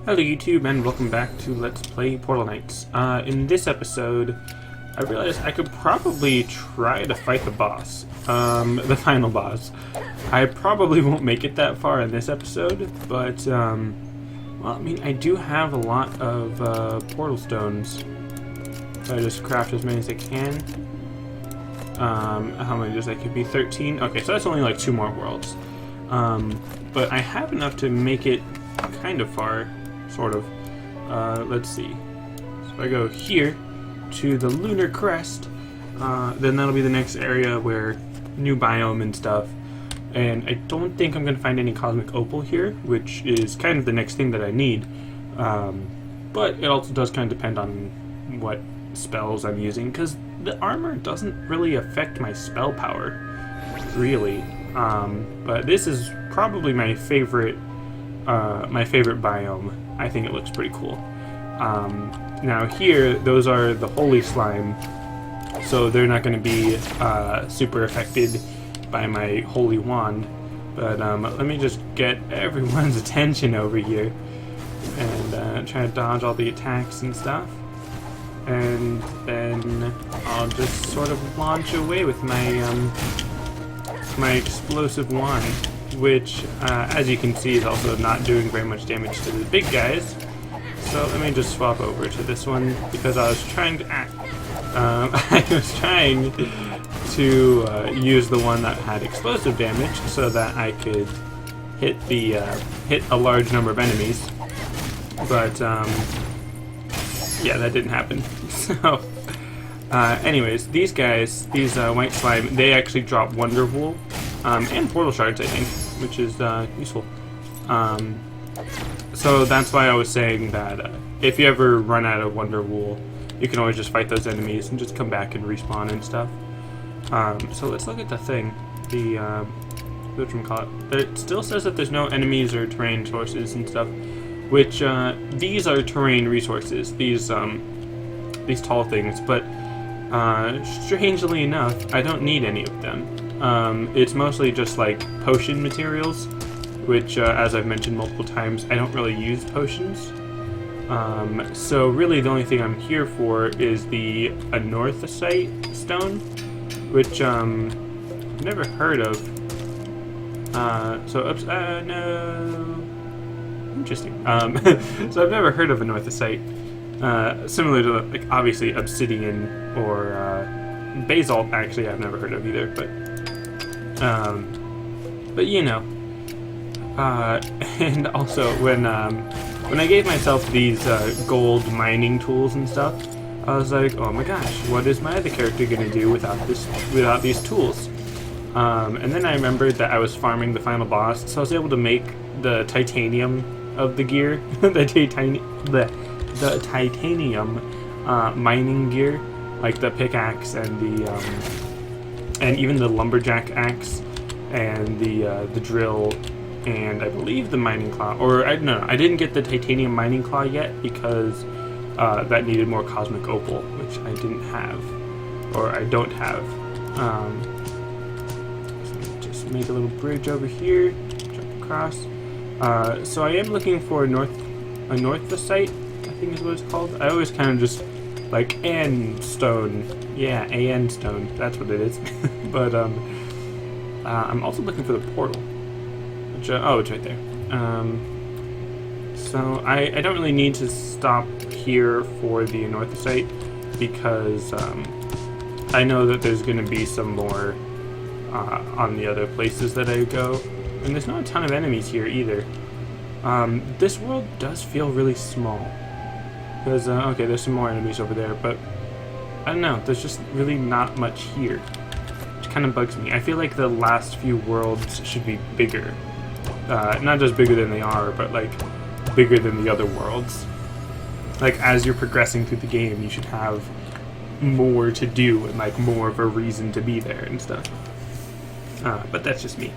Hello YouTube and welcome back to Let's Play Portal Knights. In this episode, I realized I could probably try to fight the boss, the final boss. I probably won't make it that far in this episode, but, well, I mean, I do have a lot of portal stones. So I just craft as many as I can. How many does that give me? 13? Okay, so that's only like 2 more worlds. But I have enough to make it kind of far. Sort of. Let's see. So if I go here to the Lunar Crest, then that'll be the next area where new biome and stuff. And I don't think I'm going to find any Cosmic Opal here, which is kind of the next thing that I need. But it also does kind of depend on what spells I'm using, because the armor doesn't really affect my spell power, really. But this is probably my favorite biome. I think it looks pretty cool. Now here, those are the holy slime, so they're not going to be super affected by my holy wand. But let me just get everyone's attention over here and try to dodge all the attacks and stuff. And then I'll just sort of launch away with my my explosive wand, which, as you can see, is also not doing very much damage to the big guys. So let me just swap over to this one, because I was trying to use the one that had explosive damage so that I could hit a large number of enemies. But yeah, that didn't happen. So anyways, these guys, these white slime, they actually drop Wonder Wool and Portal Shards, I think, which is useful. So that's why I was saying that if you ever run out of Wonder Wool, you can always just fight those enemies and just come back and respawn and stuff. So let's look at the thing. It still says that there's no enemies or terrain sources and stuff, which these are terrain resources. These tall things, but strangely enough, I don't need any of them. It's mostly just like potion materials, which, as I've mentioned multiple times, I don't really use potions. So really the only thing I'm here for is the Anorthosite stone, which I've never heard of. No, interesting. So I've never heard of Anorthosite. Similar to, like, obviously obsidian or basalt. Actually, I've never heard of either, but you know. And also, when I gave myself these gold mining tools and stuff, I was like, oh my gosh, what is my other character gonna do without these tools? And then I remembered that I was farming the final boss, so I was able to make the titanium of the gear, the titanium mining gear, like the pickaxe and the and even the lumberjack axe and the drill. And I believe the mining claw, or no, I didn't get the titanium mining claw yet because that needed more cosmic opal, which I didn't have, or I don't have. So just make a little bridge over here, jump across. So I am looking for a Anorthosite, I think is what it's called. I always kind of just like An stone, yeah, An stone. That's what it is. But I'm also looking for the portal. Oh, it's right there. So I don't really need to stop here for the Anorthosite, because I know that there's going to be some more on the other places that I go. And there's not a ton of enemies here either. This world does feel really small. Because, okay, there's some more enemies over there, but I don't know, there's just really not much here. Which kind of bugs me. I feel like the last few worlds should be bigger. Not just bigger than they are, but like bigger than the other worlds. Like, as you're progressing through the game, you should have more to do and like more of a reason to be there and stuff. But that's just me.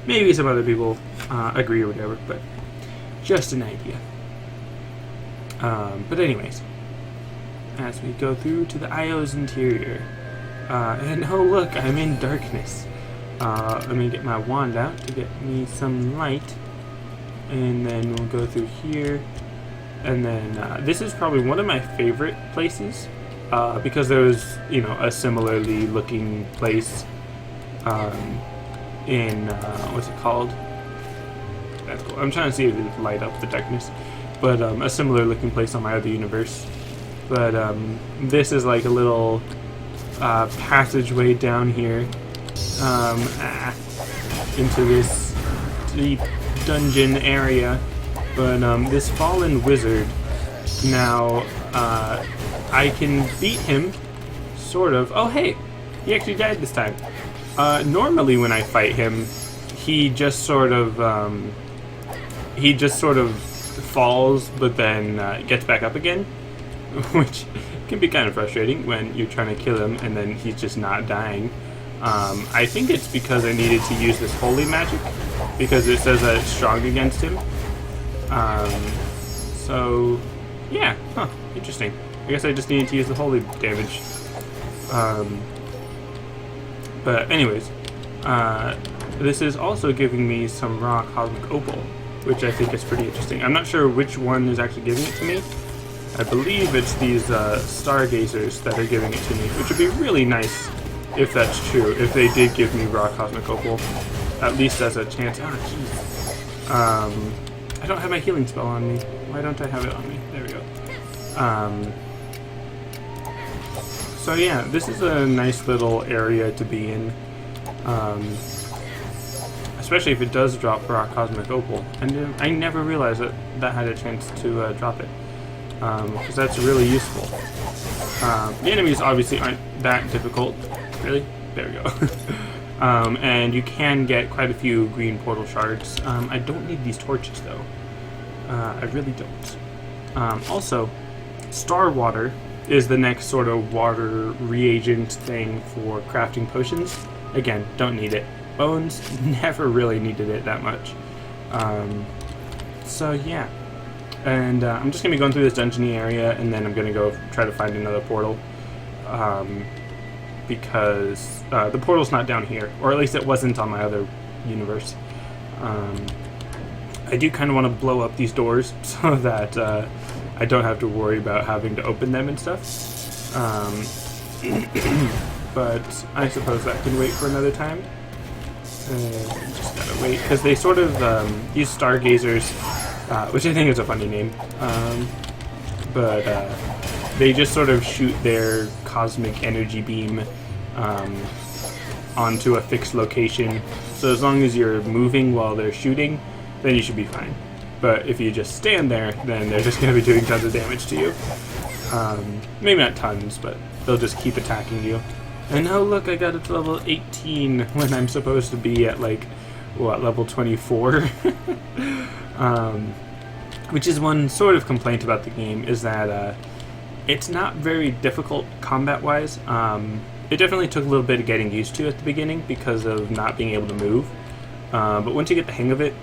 Maybe some other people agree or whatever, but just an idea. But anyways, as we go through to the Io's interior, and oh look, I'm in darkness. Let me get my wand out to get me some light, and then we'll go through here, And then this is probably one of my favorite places because there was, you know, a similarly looking place in what's it called? That's cool. I'm trying to see if it light up the darkness, but a similar looking place on my other universe. But this is like a little passageway down here into this deep dungeon area. But this fallen wizard, now I can beat him, sort of. Oh hey, he actually died this time. Normally when I fight him, he just sort of falls, but then gets back up again, which can be kind of frustrating when you're trying to kill him and then he's just not dying. I think it's because I needed to use this holy magic, because it says that it's strong against him. So yeah, interesting. I guess I just needed to use the holy damage. But anyways, this is also giving me some raw cosmic opal, which I think is pretty interesting. I'm not sure which one is actually giving it to me. I believe it's these stargazers that are giving it to me, which would be really nice if that's true, if they did give me raw cosmic opal, at least as a chance. Ah, jeez. I don't have my healing spell on me. Why don't I have it on me? There we go. So yeah, this is a nice little area to be in, especially if it does drop raw cosmic opal. And I never realized that that had a chance to drop it, because that's really useful. The enemies obviously aren't that difficult. Really? There we go. And you can get quite a few green portal shards. I don't need these torches though. I really don't. Also, star water is the next sort of water reagent thing for crafting potions. Again, don't need it. Bones, never really needed it that much. So yeah. And I'm just going to be going through this dungeony area, and then I'm going to go try to find another portal. Because the portal's not down here, or at least it wasn't on my other universe. I do kind of want to blow up these doors so that I don't have to worry about having to open them and stuff. But I suppose that can wait for another time. Just gotta wait, because they sort of use stargazers, which I think is a funny name, but they just sort of shoot their cosmic energy beam onto a fixed location. So as long as you're moving while they're shooting, then you should be fine. But if you just stand there, then they're just going to be doing tons of damage to you. Maybe not tons, but they'll just keep attacking you. And oh look, I got it to level 18 when I'm supposed to be at like, what, level 24? Which is one sort of complaint about the game, is that it's not very difficult combat-wise. It definitely took a little bit of getting used to at the beginning because of not being able to move. But once you get the hang of it,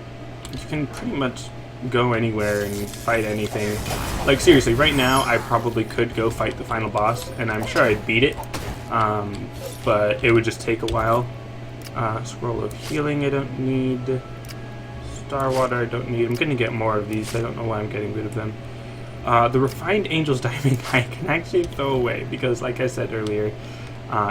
you can pretty much go anywhere and fight anything. Like seriously, right now I probably could go fight the final boss, and I'm sure I'd beat it. But it would just take a while. Scroll of healing I don't need. Star water I don't need. I'm gonna get more of these. I don't know why I'm getting rid of them. The refined angel's diamond I can actually throw away because, like I said earlier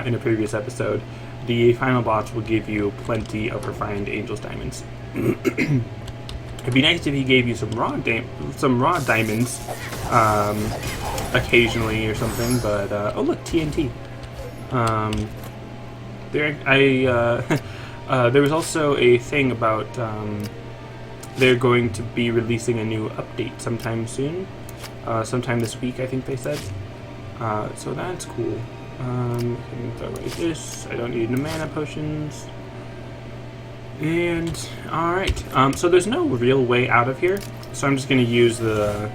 in a previous episode, the final boss will give you plenty of refined angel's diamonds. It'd be nice if he gave you some raw diamonds occasionally or something. But oh look, TNT. There was also a thing about they're going to be releasing a new update sometime soon, sometime this week I think they said. So that's cool. I can throw away this. I don't need no mana potions. And alright, so there's no real way out of here, so I'm just going to use the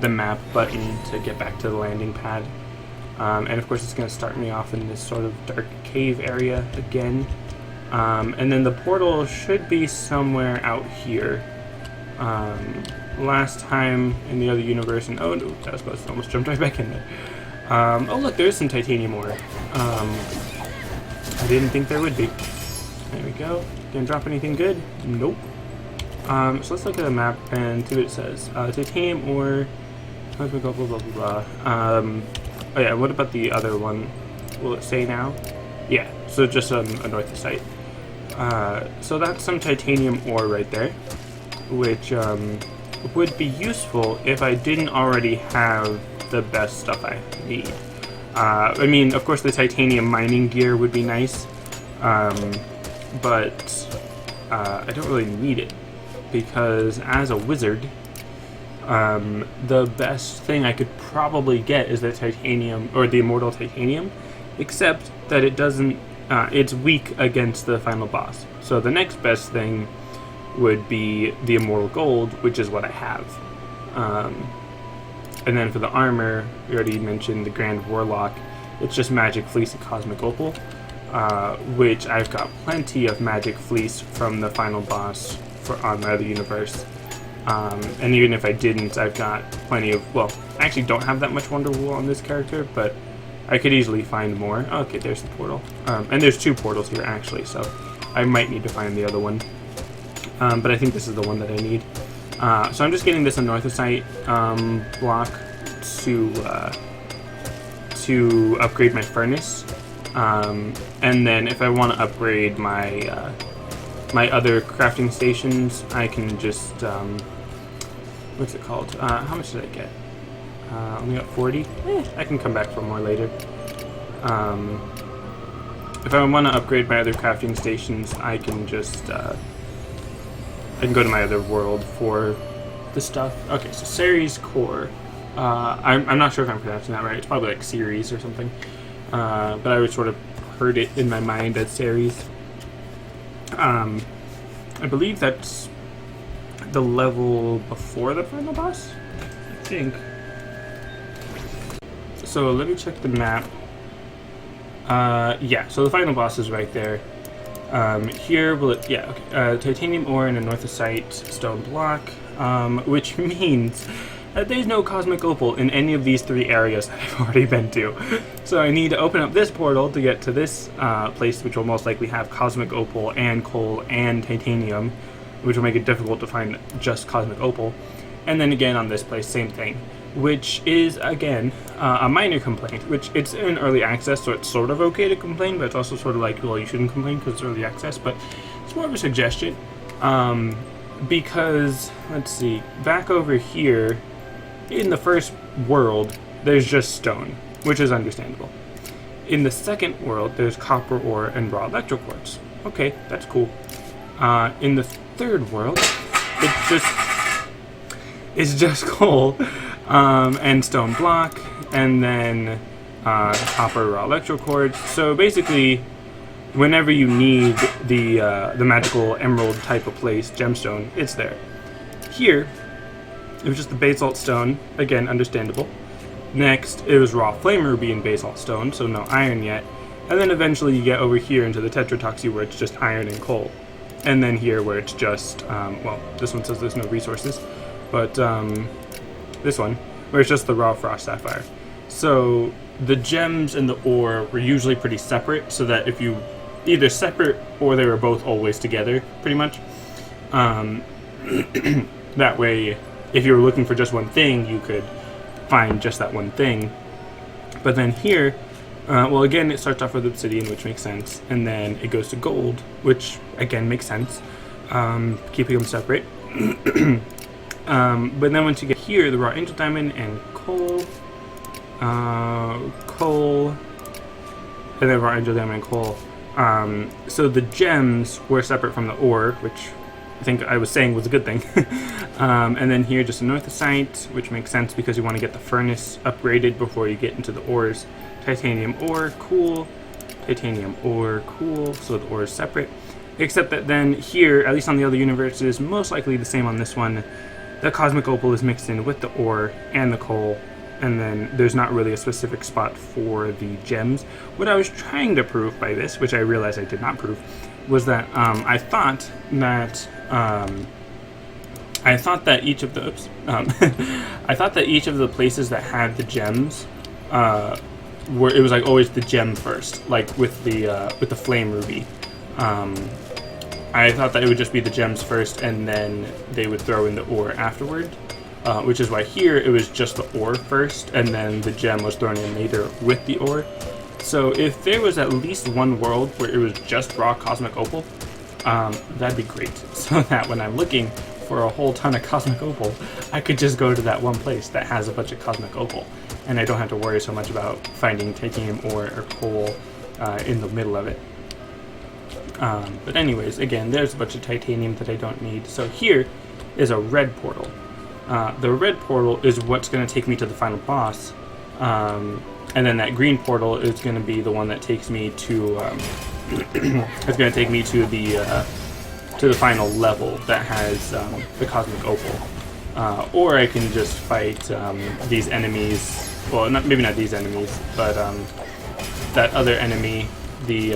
map button to get back to the landing pad. And of course it's going to start me off in this sort of dark cave area again. And then the portal should be somewhere out here. Last time in the other universe, and oh no, that was supposed to almost jumped right back in there. Oh look, there's some titanium ore. I didn't think there would be. There we go. Gonna drop anything good? Nope. So let's look at the map and see what it says. Titanium ore Cosmic opal, blah blah blah. Oh yeah, what about the other one? Will it say now? Yeah, so just a northosite. So that's some titanium ore right there, which would be useful if I didn't already have the best stuff I need. I mean, of course, the titanium mining gear would be nice, but I don't really need it, because as a wizard, the best thing I could probably get is the titanium, or the immortal titanium, except that it doesn't, it's weak against the final boss. So the next best thing would be the immortal gold, which is what I have. And then for the armor, we already mentioned the Grand Warlock. It's just Magic Fleece and Cosmic Opal, which I've got plenty of Magic Fleece from the final boss on the other universe. And even if I didn't, I've got plenty of, well, I actually don't have that much Wonder Wool on this character, but I could easily find more. Okay, there's the portal. And there's 2 portals here, actually, so I might need to find the other one. But I think this is the one that I need. So I'm just getting this anorthosite block to upgrade my furnace. And then if I want to upgrade my my other crafting stations, I can just, what's it called? How much did I get? Only got 40? I can come back for more later. If I want to upgrade my other crafting stations, I can just, I can go to my other world for the stuff. Okay, so Ceres Core. I'm not sure if I'm pronouncing that right. It's probably like Ceres or something. But I always sort of heard it in my mind as Ceres. I believe that's the level before the final boss, I think. So let me check the map. Yeah, so the final boss is right there. Here, will it, yeah, okay. Titanium ore and a northosite stone block, which means that there's no cosmic opal in any of these 3 areas that I've already been to. So I need to open up this portal to get to this place, which will most likely have cosmic opal and coal and titanium, which will make it difficult to find just cosmic opal. And then again on this place, same thing, which is, again, a minor complaint, which it's in early access, so it's sort of okay to complain, but it's also sort of like, well, you shouldn't complain because it's early access, but it's more of a suggestion, because, let's see, back over here, in the first world, there's just stone, which is understandable. In the second world, there's copper ore and raw electro quartz. Okay, that's cool. In the third world, it's just coal, and stone block, and then copper raw electro quartz. So basically, whenever you need the magical emerald type of place, gemstone, it's there. Here, it was just the basalt stone, again, understandable. Next, it was raw flame ruby and basalt stone, so no iron yet. And then eventually you get over here into the tetratoxy where it's just iron and coal. And then here where it's just, well, this one says there's no resources, but this one, where it's just the raw frost sapphire. So the gems and the ore were usually pretty separate, so that if you either separate or they were both always together, pretty much. That way, if you were looking for just one thing, you could find just that one thing. But then here, well, again, it starts off with obsidian, which makes sense, and then it goes to gold, which again makes sense, keeping them separate. But then once you get here, the raw angel diamond and coal, and then raw angel diamond and coal. So the gems were separate from the ore, which I think I was saying was a good thing. And then here just a northosite, which makes sense because you want to get the furnace upgraded before you get into the ores. Titanium ore, cool. Titanium ore, cool. So the ore is separate. Except that then here, at least on the other universes, most likely the same on this one, the cosmic opal is mixed in with the ore and the coal, and then there's not really a specific spot for the gems. What I was trying to prove by this, which I realized I did not prove, was that I thought that each of the I thought that each of the places that had the gems it was like always the gem first, like with the flame ruby. I thought that it would just be the gems first and then they would throw in the ore afterward. which is why here it was just the ore first, and then the gem was thrown in later with the ore. So if there was at least one world where it was just raw cosmic opal, that'd be great. So that when I'm looking for a whole ton of cosmic opal, I could just go to that one place that has a bunch of cosmic opal, and I don't have to worry so much about finding titanium ore or coal in the middle of it. But anyways, again, there's a bunch of titanium that I don't need. So here is a red portal. The red portal is what's going to take me to the final boss, and then that green portal is going to be the one that takes me to it's going to take me to the final level that has the cosmic opal. Or I can just fight these enemies. Well, maybe not these enemies, but that other enemy, the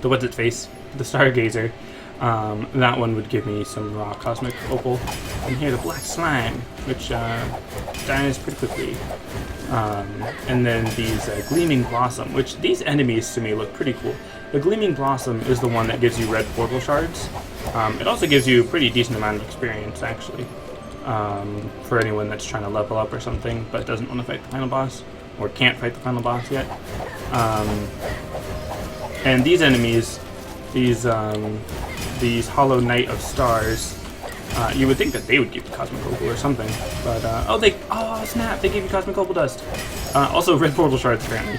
what's its face, the Stargazer. That one would give me some raw cosmic opal. And here, the black slime, which dies pretty quickly. And then these gleaming blossom, which these enemies to me look pretty cool. The gleaming blossom is the one that gives you red portal shards. It also gives you a pretty decent amount of experience, actually, for anyone that's trying to level up or something, but doesn't want to fight the final boss, or can't fight the final boss yet. And these enemies, these Hollow Knight of Stars, you would think that they would give you cosmic opal or something, but oh snap, they gave you cosmic opal dust. Also red portal shards apparently.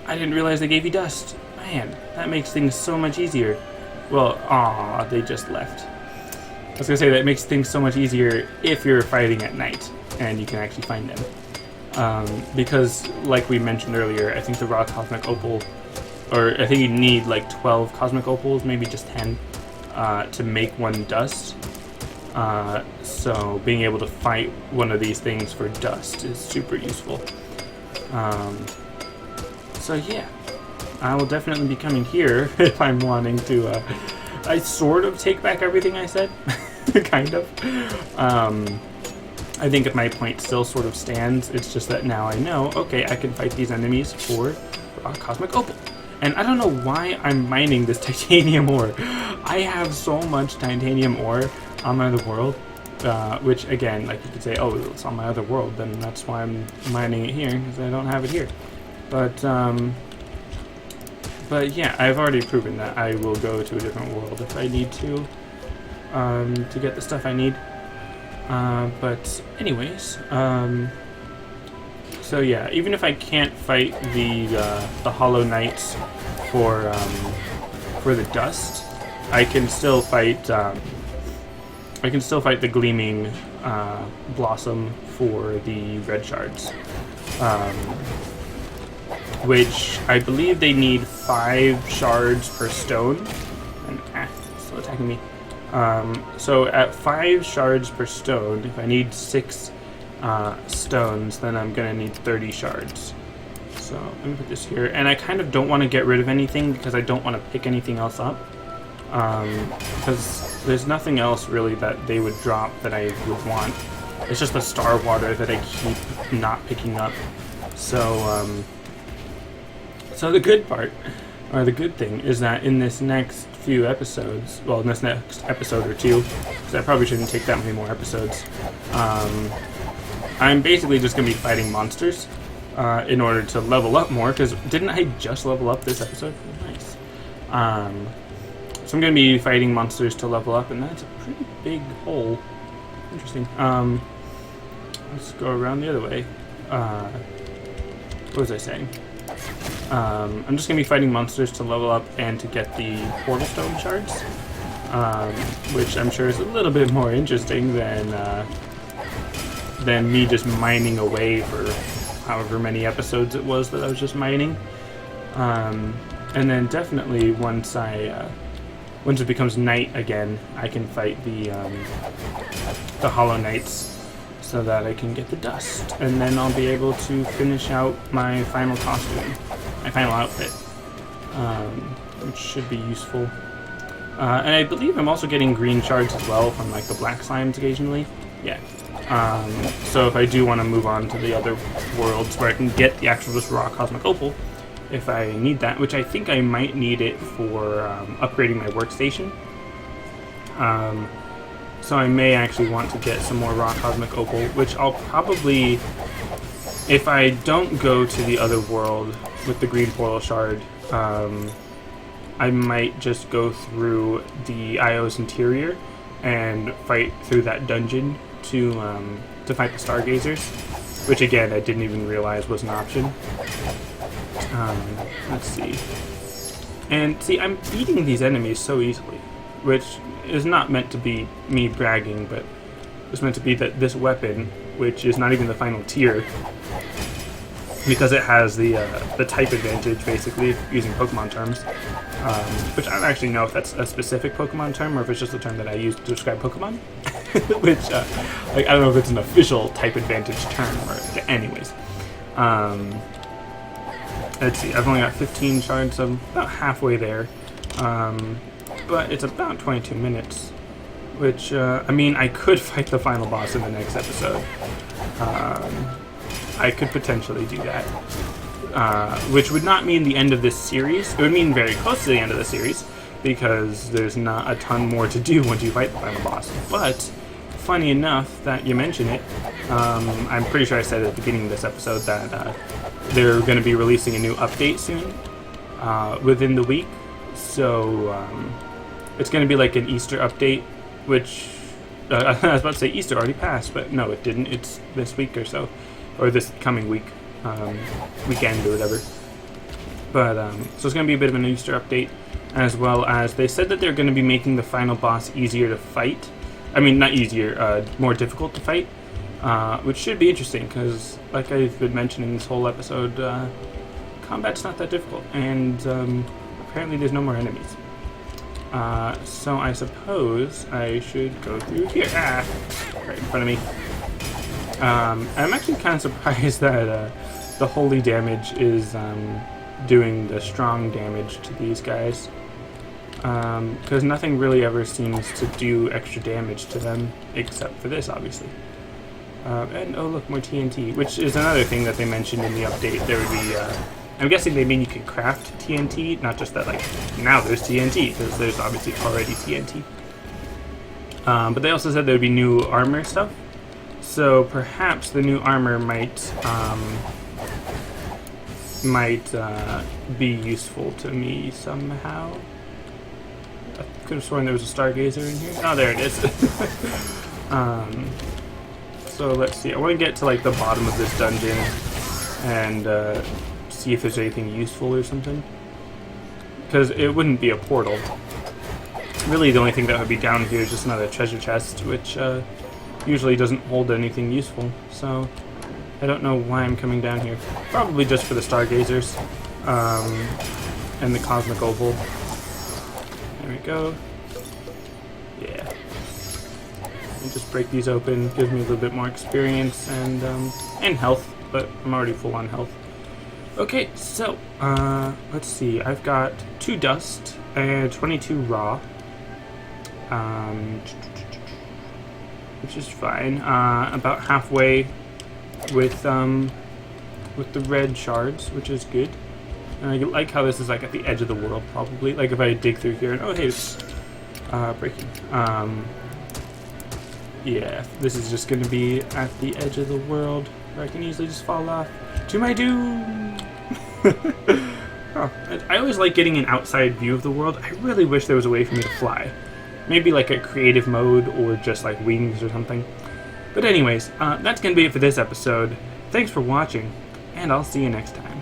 I didn't realize they gave you dust. Man, that makes things so much easier. Well, they just left. I was gonna say that makes things so much easier if you're fighting at night and you can actually find them. Because, like we mentioned earlier, I think the raw cosmic opal, or I think you need like 12 cosmic opals, maybe just 10, to make one dust. So being able to fight one of these things for dust is super useful. So yeah, I will definitely be coming here if I'm wanting to. I sort of take back everything I said, kind of. I think my point still sort of stands. It's just that now I know, okay, I can fight these enemies for cosmic opal. And I don't know why I'm mining this titanium ore. I have so much titanium ore on my other world, which again, like you could say, oh, it's on my other world, then that's why I'm mining it here, because I don't have it here. But yeah, I've already proven that I will go to a different world if I need to get the stuff I need. But anyways, so yeah, even if I can't fight the Hollow Knights for the dust, I can still fight the Gleaming Blossom for the red shards, which I believe they need 5 shards per stone. And it's still attacking me. So at 5 shards per stone, if I need 6 stones, then I'm gonna need 30 shards. So let me put this here, and I kind of don't want to get rid of anything because I don't want to pick anything else up, because there's nothing else really that they would drop that I would want. It's just the star water that I keep not picking up. So so the good part, or the good thing, is that in this next few episodes, well, in this next episode or two, because I probably shouldn't take that many more episodes, I'm basically just going to be fighting monsters in order to level up more, because didn't I just level up this episode? Nice. So I'm going to be fighting monsters to level up, and that's a pretty big hole. Interesting. Let's go around the other way. What was I saying? I'm just going to be fighting monsters to level up and to get the portal stone shards, which I'm sure is a little bit more interesting than me just mining away for however many episodes it was that I was just mining. And then definitely once it becomes night again, I can fight the Hollow Knights so that I can get the dust, and then I'll be able to finish out my final costume, my final outfit, which should be useful. And I believe I'm also getting green shards as well from like the black slimes occasionally. Yeah. So if I do want to move on to the other worlds where I can get the actual just raw cosmic opal, if I need that, which I think I might need it for upgrading my workstation. So I may actually want to get some more raw cosmic opal, which I'll probably, if I don't go to the other world with the green portal shard, I might just go through the Io's interior and fight through that dungeon to fight the stargazers, which again I didn't even realize was an option. Let's see. And see, I'm beating these enemies so easily, which is not meant to be me bragging, but it's meant to be that this weapon, which is not even the final tier, because it has the type advantage, basically, using Pokemon terms, which I don't actually know if that's a specific Pokemon term or if it's just a term that I use to describe Pokemon, which, like, I don't know if it's an official type advantage term, or anyways. Let's see, I've only got 15 shards, so I'm about halfway there, but it's about 22 minutes, which, I mean, I could fight the final boss in the next episode. I could potentially do that, which would not mean the end of this series. It would mean very close to the end of the series, because there's not a ton more to do once you fight the final boss. But, funny enough that you mention it, I'm pretty sure I said at the beginning of this episode that they're going to be releasing a new update soon, within the week. So, it's going to be like an Easter update, which, I was about to say Easter already passed, but no, it didn't. It's this week or so. Or this coming week, weekend or whatever. But, so it's going to be a bit of an Easter update, as well as they said that they're going to be making the final boss easier to fight. I mean, not easier, more difficult to fight, which should be interesting, because, like I've been mentioning this whole episode, combat's not that difficult, and apparently there's no more enemies. So I suppose I should go through here. Right in front of me. I'm actually kind of surprised that the holy damage is doing the strong damage to these guys, because nothing really ever seems to do extra damage to them, except for this, obviously. And oh look, more TNT, which is another thing that they mentioned in the update. There would be, I'm guessing they mean you can craft TNT, not just that, like, now there's TNT, because there's obviously already TNT. But they also said there would be new armor stuff. So perhaps the new armor might be useful to me somehow. I could have sworn there was a stargazer in here. Oh, there it is. So let's see. I want to get to like the bottom of this dungeon and see if there's anything useful or something. Because it wouldn't be a portal. Really, the only thing that would be down here is just another treasure chest, which usually doesn't hold anything useful, so I don't know why I'm coming down here. Probably just for the stargazers, and the cosmic opal. There we go. Yeah. And just break these open, gives me a little bit more experience and health, but I'm already full on health. Okay, so, let's see, I've got 2 dust and 22 raw. Which is fine. About halfway with the red shards, which is good. And I like how this is like at the edge of the world, probably. Like if I dig through here and oh hey, it's breaking. Yeah, this is just gonna be at the edge of the world where I can easily just fall off to my doom. Oh, I always like getting an outside view of the world. I really wish there was a way for me to fly. Maybe like a creative mode or just like wings or something. But anyways, that's going to be it for this episode. Thanks for watching, and I'll see you next time.